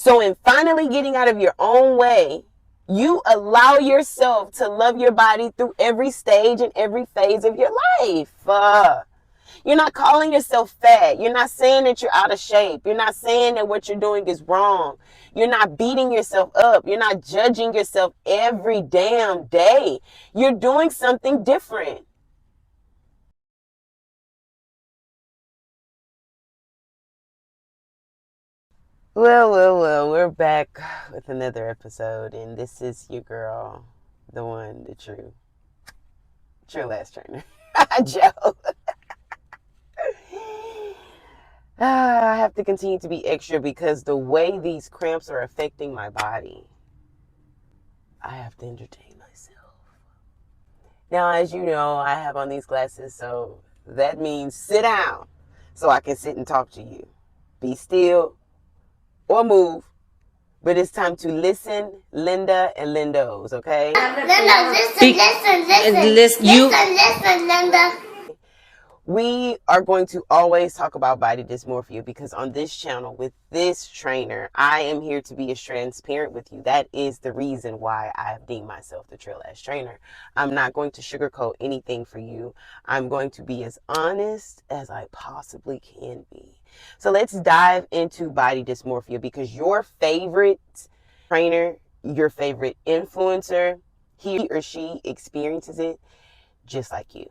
So in finally getting out of your own way, you allow yourself to love your body through every stage and every phase of your life. You're not calling yourself fat. You're not saying that you're out of shape. You're not saying that what you're doing is wrong. You're not beating yourself up. You're not judging yourself every damn day. You're doing something different. Well, we're back with another episode, and this is your girl, the one, the true last trainer, Joe. I have to continue to be extra because the way these cramps are affecting my body, I have to entertain myself. Now, as you know, I have on these glasses, so that means sit down so I can sit and talk to you. Be still or move. But it's time to listen, Linda and Lindos, okay? Linda, listen, Linda. We are going to always talk about body dysmorphia because on this channel with this trainer, I am here to be as transparent with you. That is the reason why I have deemed myself the Trill Ass Trainer. I'm not going to sugarcoat anything for you. I'm going to be as honest as I possibly can be. So let's dive into body dysmorphia because your favorite trainer, your favorite influencer, he or she experiences it just like you.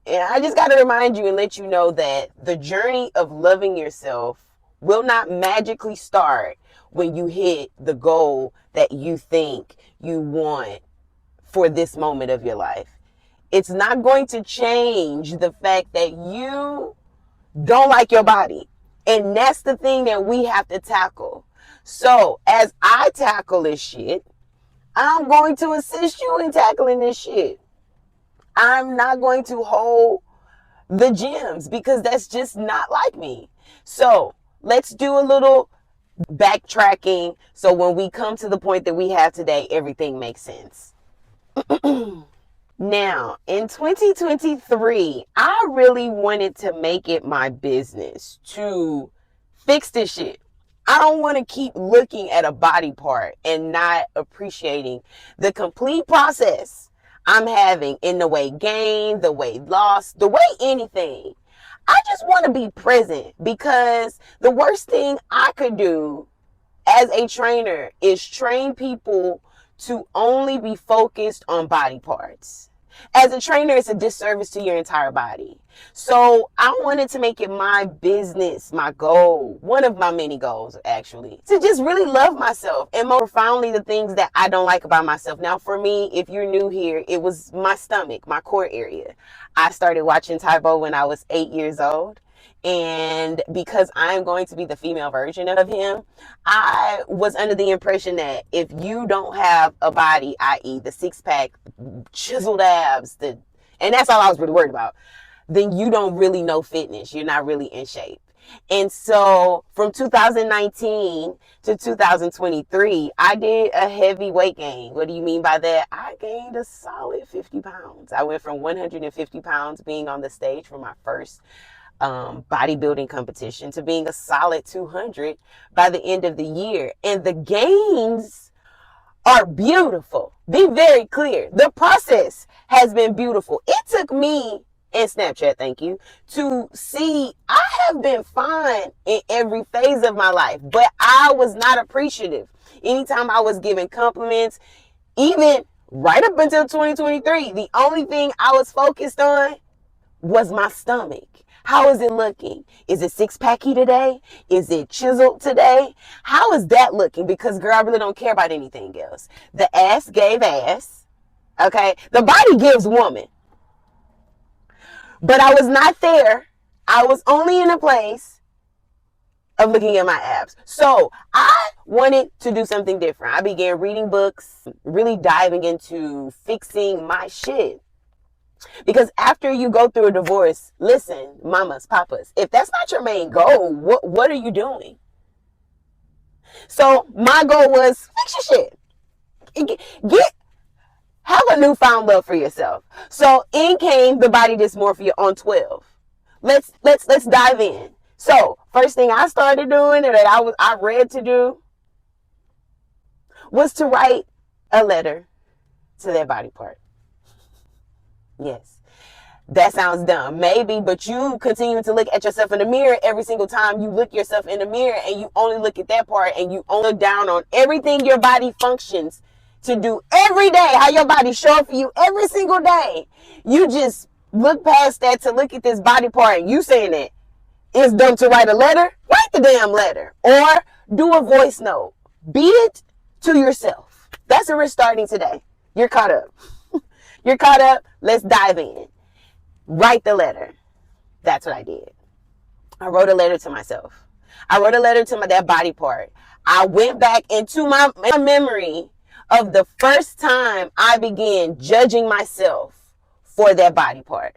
And I just got to remind you and let you know that the journey of loving yourself will not magically start when you hit the goal that you think you want for this moment of your life. It's not going to change the fact that you don't like your body. And that's the thing that we have to tackle. So as I tackle this shit, I'm going to assist you in tackling this shit. I'm not going to hold the gems because that's just not like me. So let's do a little backtracking so when we come to the point that we have today, everything makes sense. Now, in 2023, I really wanted to make it my business to fix this shit. I don't want to keep looking at a body part and not appreciating the complete process I'm having in the weight gain, the weight loss, the weight anything. I just want to be present because the worst thing I could do as a trainer is train people to only be focused on body parts. As a trainer, it's a disservice to your entire body. So I wanted to make it my business, my goal, one of my many goals actually, to just really love myself and more profoundly the things that I don't like about myself. Now for me, if you're new here, it was my stomach, my core area. I started watching Tybo when I was 8 years old. And because I'm going to be the female version of him, I was under the impression that if you don't have a body, i.e. the six-pack, chiseled abs, and that's all I was really worried about, then you don't really know fitness. You're not really in shape. And so from 2019 to 2023, I did a heavy weight gain. What do you mean by that? I gained a solid 50 pounds. I went from 150 pounds being on the stage for my first bodybuilding competition to being a solid 200 by the end of the year. And the gains are beautiful. Be very clear. The process has been beautiful. It took me, and Snapchat, thank you, to see I have been fine in every phase of my life, but I was not appreciative. Anytime I was giving compliments, even right up until 2023, the only thing I was focused on was my stomach. How is it looking? Is it six-packy today? Is it chiseled today? How is that looking? Because, girl, I really don't care about anything else. The ass gave ass, okay? The body gives woman. But I was not there. I was only in a place of looking at my abs. So I wanted to do something different. I began reading books, really diving into fixing my shit. Because after you go through a divorce, listen, mamas, papas, if that's not your main goal, what are you doing? So my goal was fix your shit. Have a newfound love for yourself. So in came the body dysmorphia on 12. Let's dive in. So first thing I started doing that I read to do was to write a letter to their body part. Yes. That sounds dumb, maybe, but you continue to look at yourself in the mirror every single time you look yourself in the mirror, and you only look at that part, and you only look down on everything your body functions to do every day, how your body show up for you every single day. You just look past that to look at this body part, and you saying that it's dumb to write a letter. Write the damn letter, or do a voice note. Be it to yourself. That's where we're starting today. You're caught up. You're caught up. Let's dive in. Write the letter. That's what I did. I wrote a letter to myself. I wrote a letter to that body part. I went back into my memory of the first time I began judging myself for that body part.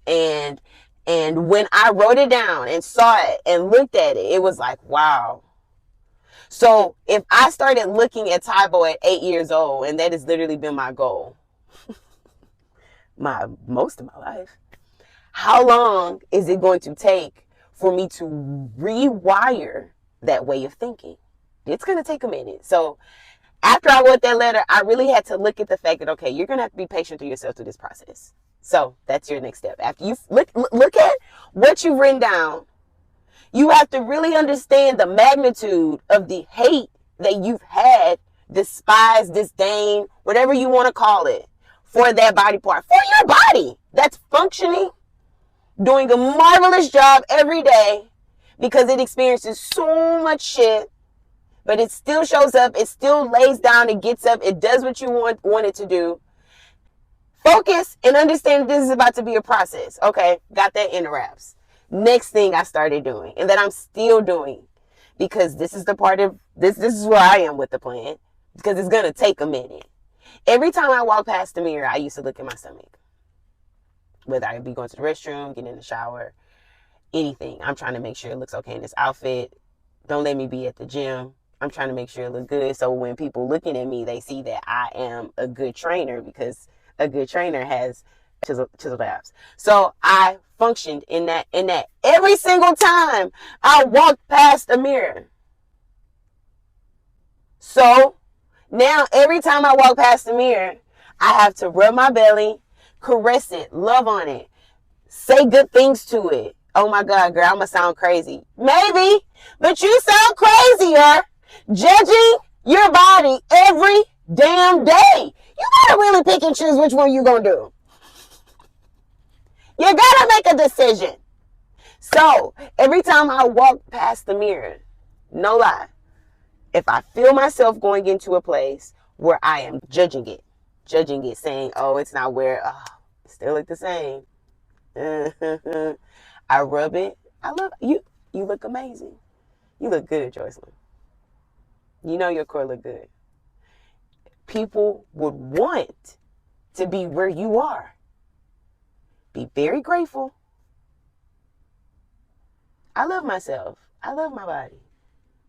And when I wrote it down and saw it and looked at it, it was like, wow. So if I started looking at Tybo at 8 years old, and that has literally been my goal, most of my life, how long is it going to take for me to rewire that way of thinking? It's going to take a minute. So after I wrote that letter, I really had to look at the fact that, okay, you're going to have to be patient with yourself through this process. So that's your next step. After you look at what you've written down, you have to really understand the magnitude of the hate that you've had, despise, disdain, whatever you want to call it, for that body part, for your body that's functioning, doing a marvelous job every day because it experiences so much shit, but it still shows up, it still lays down, it gets up, it does what you want it to do. Focus and understand this is about to be a process. Okay, got that in the wraps. Next thing I started doing, and that I'm still doing, because this is the part of this is where I am with the plan, because it's gonna take a minute. Every time I walk past the mirror, I used to look at my stomach. Whether I be going to the restroom, getting in the shower, anything. I'm trying to make sure it looks okay in this outfit. Don't let me be at the gym. I'm trying to make sure it looks good. So when people looking at me, they see that I am a good trainer, because a good trainer has chiseled abs. So I functioned in that every single time I walked past a mirror. So now every time I walk past the mirror, I have to rub my belly, caress it, love on it, say good things to it. Oh my God, girl, I'm gonna sound crazy. Maybe, but you sound crazier judging your body every damn day. You gotta really pick and choose which one you gonna do. You gotta make a decision. So every time I walk past the mirror, no lie, if I feel myself going into a place where I am judging it, saying, oh, it's not where, it still look the same. I rub it. I love you. You look amazing. You look good, Joycelyn. You know your core look good. People would want to be where you are. Be very grateful. I love myself. I love my body.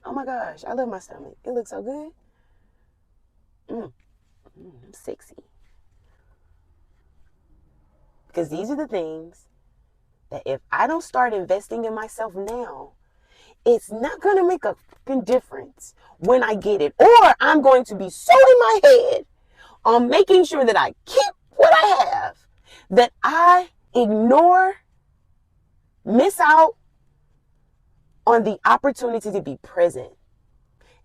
Oh my gosh, I love my stomach. It looks so good. I'm sexy. Because these are the things that if I don't start investing in myself now, it's not going to make a fucking difference when I get it. Or I'm going to be so in my head on making sure that I keep what I have, that I ignore, miss out on the opportunity to be present.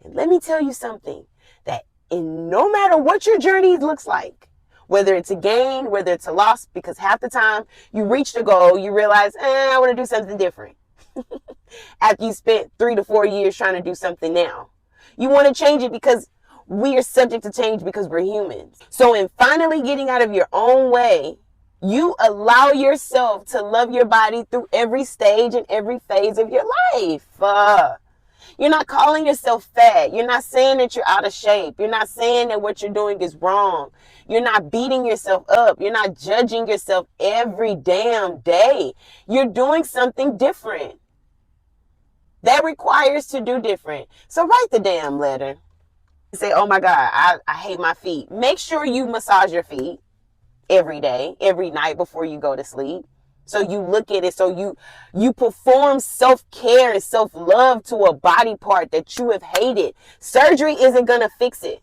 And let me tell you something, that no matter what your journey looks like, whether it's a gain, whether it's a loss, because half the time you reach the goal, you realize, I want to do something different. After you spent 3 to 4 years trying to do something now. You want to change it because we are subject to change because we're humans. So in finally getting out of your own way, you allow yourself to love your body through every stage and every phase of your life. You're not calling yourself fat. You're not saying that you're out of shape. You're not saying that what you're doing is wrong. You're not beating yourself up. You're not judging yourself every damn day. You're doing something different. That requires to do different. So write the damn letter. Say, oh my God, I hate my feet. Make sure you massage your feet every day, every night before you go to sleep. So you look at it, so you perform self-care and self-love to a body part that you have hated. Surgery isn't gonna fix it.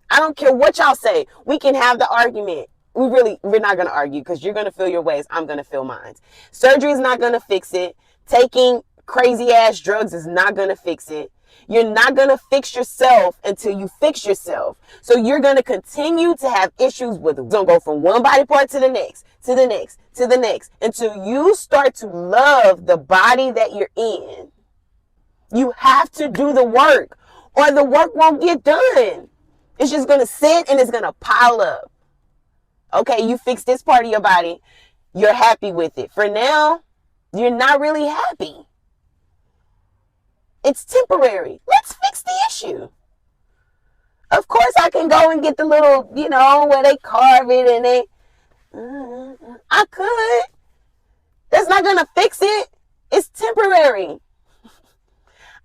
I don't care what y'all say. We can have the argument. We're not gonna argue because you're gonna feel your ways. I'm gonna feel mine. Surgery is not gonna fix it. Taking crazy ass drugs is not gonna fix it. You're not going to fix yourself until you fix yourself. So you're going to continue to have issues with it. It's going to go from one body part to the next, to the next, to the next, until you start to love the body that you're in. You have to do the work, or the work won't get done. It's just going to sit and it's going to pile up. Okay, you fix this part of your body. You're happy with it. For now, you're not really happy. It's temporary. Let's fix the issue. Of course, I can go and get the little, where they carve it and they. I could. That's not going to fix it. It's temporary.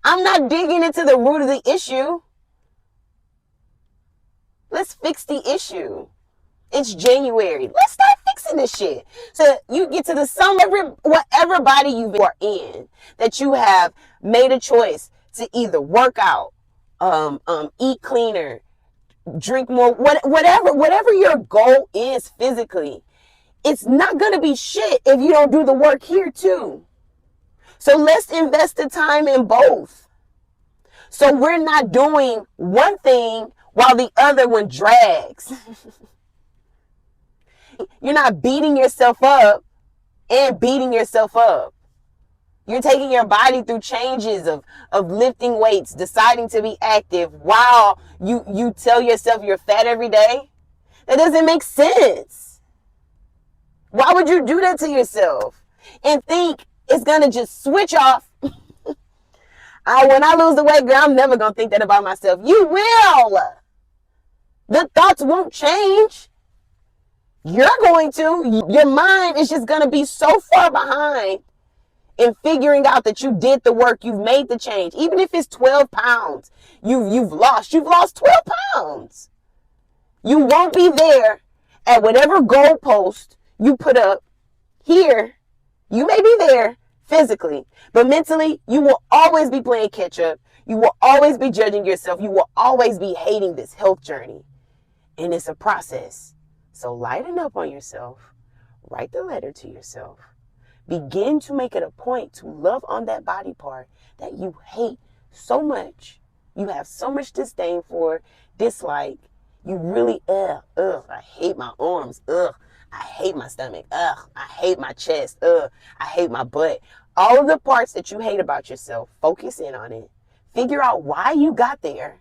I'm not digging into the root of the issue. Let's fix the issue. It's January. Let's start fixing this shit. So you get to the summer, whatever body you are in, that you have made a choice to either work out, eat cleaner, drink more, whatever your goal is physically, it's not going to be shit if you don't do the work here too. So let's invest the time in both. So we're not doing one thing while the other one drags. You're not beating yourself up and beating yourself up. You're taking your body through changes of lifting weights, deciding to be active while you tell yourself you're fat every day. That doesn't make sense. Why would you do that to yourself and think it's going to just switch off? When I lose the weight, girl, I'm never going to think that about myself. You will. The thoughts won't change. You're going to. Your mind is just going to be so far behind in figuring out that you did the work, you've made the change. Even if it's 12 pounds, you've lost 12 pounds. You won't be there at whatever goalpost you put up here. You may be there physically, but mentally, you will always be playing catch up. You will always be judging yourself. You will always be hating this health journey. And it's a process. So lighten up on yourself. Write the letter to yourself. Begin to make it a point to love on that body part that you hate so much. You have so much disdain for, dislike. You really, I hate my arms. I hate my stomach. I hate my chest. I hate my butt. All of the parts that you hate about yourself, focus in on it. Figure out why you got there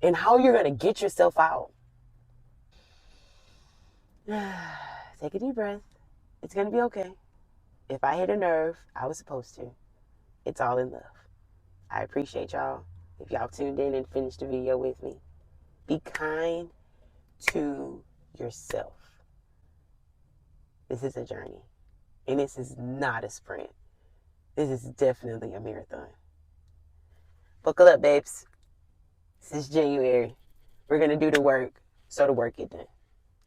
and how you're going to get yourself out. Take a deep breath. It's going to be okay. If I hit a nerve, I was supposed to. It's all in love. I appreciate y'all. If y'all tuned in and finished the video with me, be kind to yourself. This is a journey. And this is not a sprint. This is definitely a marathon. Buckle up, babes. This is January. We're going to do the work so the work get done.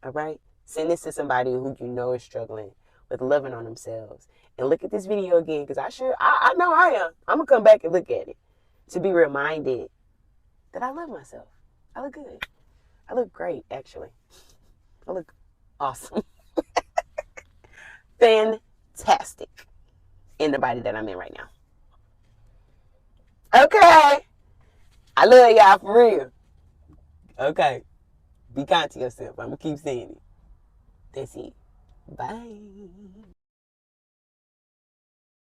All right? Send this to somebody who you know is struggling with loving on themselves. And look at this video again, because I know I am. I'm going to come back and look at it to be reminded that I love myself. I look good. I look great, actually. I look awesome. Fantastic in the body that I'm in right now. Okay. I love y'all for real. Okay. Be kind to yourself. I'm going to keep saying it. That's it. Bye.